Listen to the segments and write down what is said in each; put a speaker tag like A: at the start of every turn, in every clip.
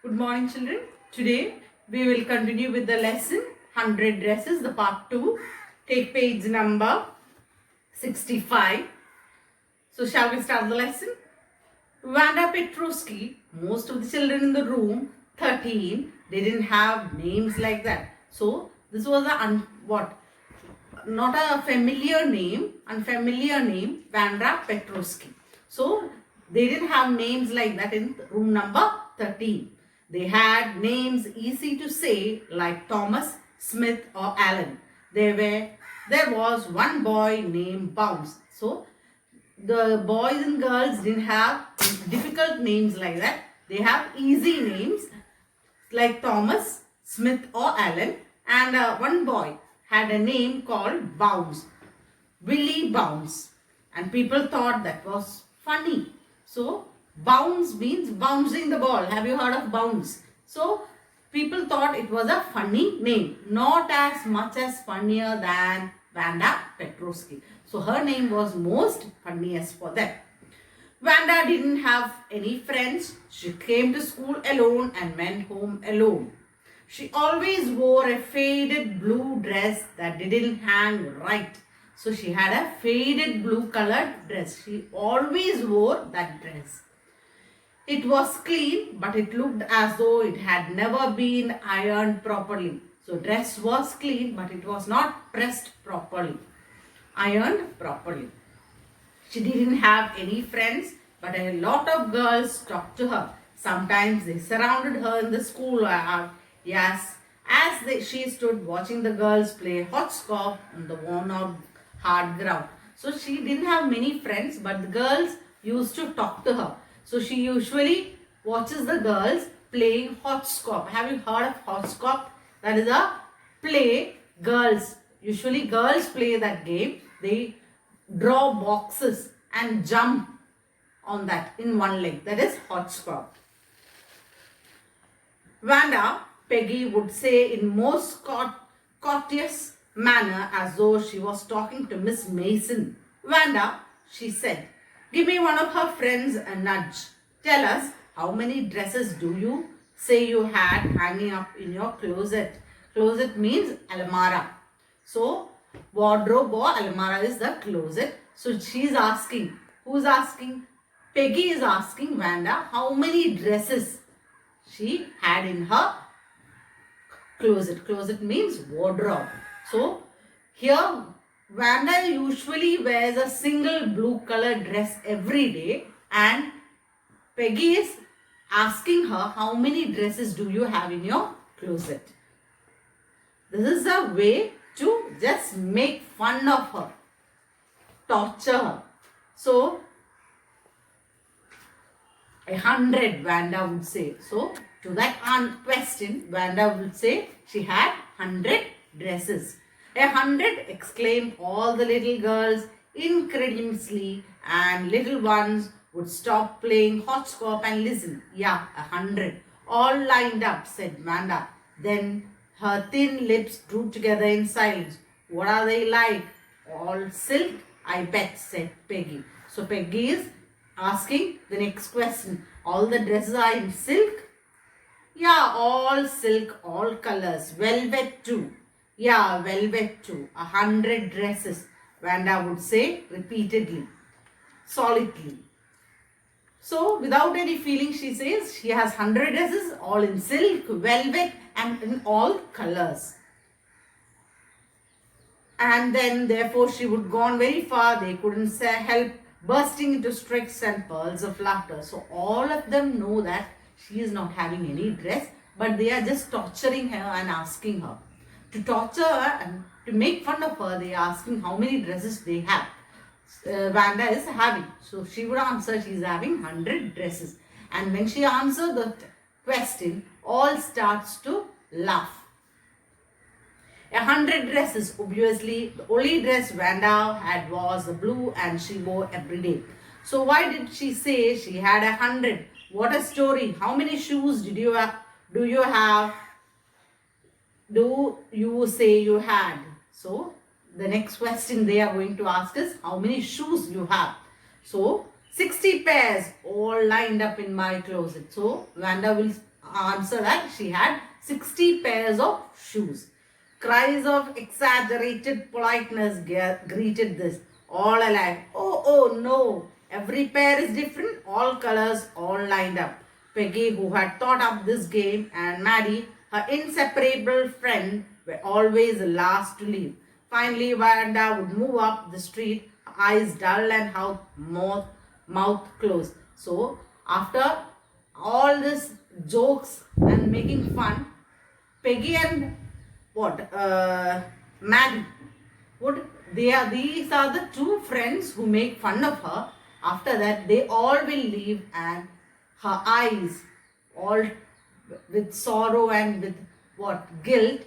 A: Good morning, children. Today we will continue with the lesson 100 dresses, the part 2. Take page number 65. So shall we start the lesson? Vanda Petrovsky, most of the children in the room, 13, they didn't have names like that. So this was not a unfamiliar name, Vanda Petrovsky. So they didn't have names like that in room number 13. They had names easy to say like Thomas, Smith or Allen. There was one boy named Bounce. So the boys and girls didn't have difficult names like that. They have easy names like Thomas, Smith or Allen, and one boy had a name called Bounce, Willie Bounce, and people thought that was funny. So bounce means bouncing the ball. Have you heard of bounce? So people thought it was a funny name, not as much as funnier than Vanda Petrovsky. So her name was most funniest for them. Vanda didn't have any friends. She came to school alone and went home alone. She always wore a faded blue dress that didn't hang right. So she had a faded blue colored dress. She always wore that dress. It was clean, but it looked as though it had never been ironed properly. So dress was clean, but it was not pressed properly, ironed properly. She didn't have any friends, but a lot of girls talked to her. Sometimes they surrounded her in the school she stood watching the girls play hopscotch on the worn-out hard ground. So she didn't have many friends, but the girls used to talk to her. So she usually watches the girls playing hopscotch. Have you heard of hopscotch? That is a play usually girls play that game. They draw boxes and jump on that in one leg. That is hopscotch. Vanda, Peggy would say in most courteous manner as though she was talking to Miss Mason. Vanda, she said, give me one of her friends a nudge. Tell us, how many dresses do you say you had hanging up in your closet? Closet means almara. So, wardrobe or almara is the closet. So, she's asking. Who's asking? Peggy is asking Vanda how many dresses she had in her closet. Closet means wardrobe. So, here Vanda usually wears a single blue colored dress every day, and Peggy is asking her how many dresses do you have in your closet. This is a way to just make fun of her, torture her. So 100 Vanda would say. So to that question Vanda would say she had 100 dresses. 100, exclaimed all the little girls incredulously, and little ones would stop playing hopscotch and listen. Yeah, 100. All lined up, said Vanda. Then her thin lips drew together in silence. What are they like? All silk, I bet, said Peggy. So Peggy is asking the next question. All the dresses are in silk? Yeah, all silk, all colors. Velvet too. Yeah, velvet too. 100 dresses, Vanda would say repeatedly, solidly. So, without any feeling, she says she has 100 dresses, all in silk, velvet and in all colors. And then, therefore, she would go on very far. They couldn't help bursting into shrieks and pearls of laughter. So, all of them know that she is not having any dress, but they are just torturing her and asking her. To torture her and to make fun of her, they are asking how many dresses they have. Vanda is having. So she would answer she is having 100 dresses. And when she answers the question, all starts to laugh. 100 dresses. Obviously, the only dress Vanda had was the blue, and she wore every day. So why did she say she had 100? What a story. How many shoes do you have? Do you say you had? So the next question they are going to ask is how many shoes you have. So 60 pairs all lined up in my closet. So Vanda will answer that she had 60 pairs of shoes. Cries of exaggerated politeness greeted this. All alike. Oh, oh no. Every pair is different. All colors, all lined up. Peggy, who had thought up this game, and Maddie, her inseparable friend, were always the last to leave. Finally, Vanda would move up the street, her eyes dull and her mouth closed. So, after all this jokes and making fun, Peggy and Maddie these are the two friends who make fun of her. After that, they all will leave, and her eyes, all with sorrow and with guilt,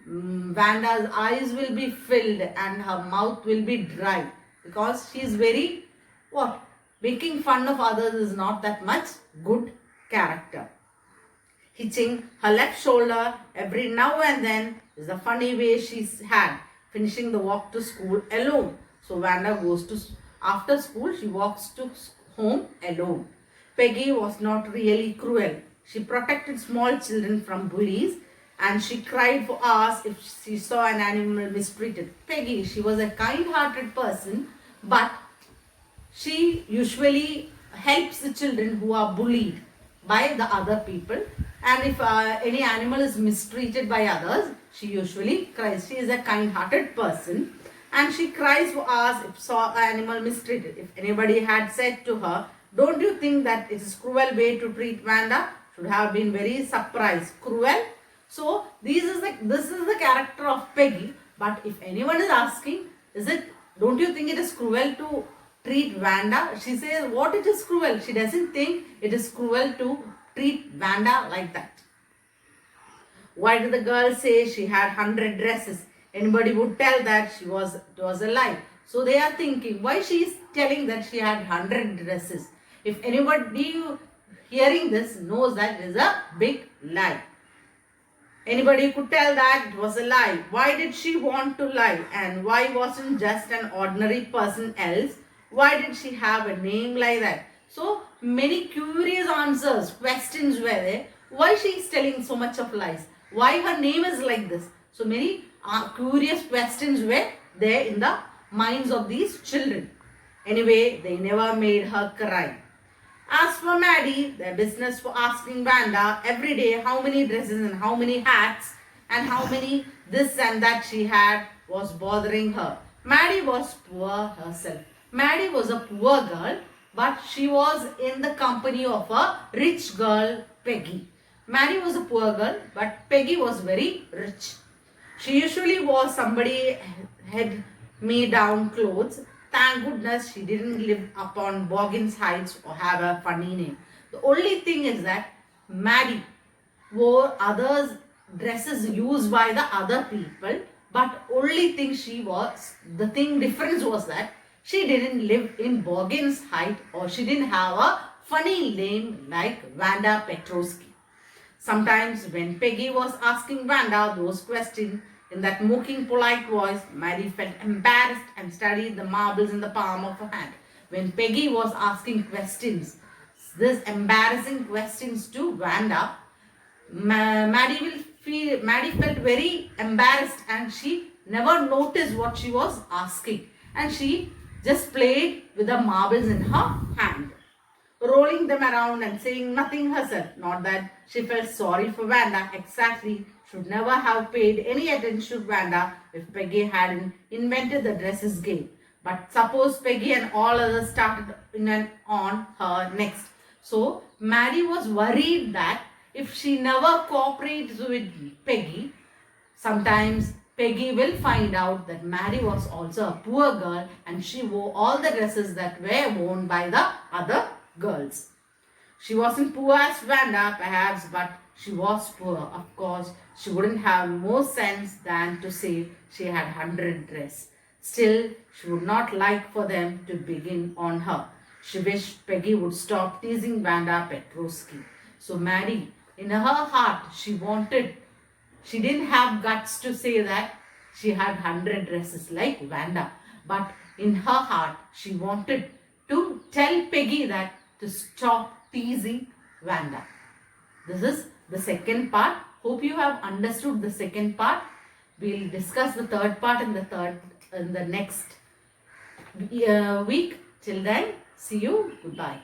A: Vanda's eyes will be filled and her mouth will be dry, because she is very making fun of others is not that much good character. Hitching her left shoulder every now and then is the funny way she had, finishing the walk to school alone. So Vanda goes to, after school, she walks to home alone. Peggy was not really cruel. She protected small children from bullies, and she cried for hours if she saw an animal mistreated. Peggy, she was a kind-hearted person, but she usually helps the children who are bullied by the other people, and if any animal is mistreated by others, she usually cries. She is a kind-hearted person, and she cries for hours if saw an animal mistreated. If anybody had said to her, "Don't you think that it is cruel way to treat Vanda?" should have been very surprised. Cruel. So this is the character of Peggy. But if anyone is asking, don't you think it is cruel to treat Vanda? She says, what it is cruel? She doesn't think it is cruel to treat Vanda like that. Why did the girl say she had 100 dresses? Anybody would tell that it was a lie. So they are thinking, why she is telling that she had 100 dresses? If anybody hearing this knows that it is a big lie. Anybody could tell that it was a lie. Why did she want to lie? And why wasn't just an ordinary person else? Why did she have a name like that? So many curious answers, questions were there. Why she is telling so much of lies? Why her name is like this? So many curious questions were there in the minds of these children. Anyway, they never made her cry. As for Maddie, their business for asking Vanda every day how many dresses and how many hats and how many this and that she had was bothering her. Maddie was poor herself. Maddie was a poor girl, but she was in the company of a rich girl, Peggy. Maddie was a poor girl, but Peggy was very rich. She usually wore somebody had me down clothes. Thank goodness she didn't live upon Boggins Heights or have a funny name. The only thing is that Maddie wore others' dresses used by the other people, but only thing difference was that she didn't live in Boggins Heights, or she didn't have a funny name like Vanda Petrovsky. Sometimes when Peggy was asking Vanda those questions in that mocking, polite voice, Maddie felt embarrassed and studied the marbles in the palm of her hand. When Peggy was asking questions, these embarrassing questions to Vanda, Maddie felt very embarrassed, and she never noticed what she was asking, and she just played with the marbles in her hand, rolling them around and saying nothing herself. Not that she felt sorry for Vanda exactly. Should never have paid any attention to Vanda if Peggy hadn't invented the dresses game. But suppose Peggy and all others started in and on her next. So Maddie was worried that if she never cooperates with Peggy, sometimes Peggy will find out that Maddie was also a poor girl, and she wore all the dresses that were worn by the other girls. She wasn't poor as Vanda, perhaps, but she was poor. Of course, she wouldn't have more sense than to say she had 100 dresses. Still, she would not like for them to begin on her. She wished Peggy would stop teasing Vanda Petrovsky. So Maddie, in her heart, she didn't have guts to say that she had 100 dresses like Vanda. But in her heart, she wanted to tell Peggy that to stop teasing Vanda. This is the second part. Hope you have understood the second part. We'll discuss the third part in the next week. Till then, see you. Goodbye.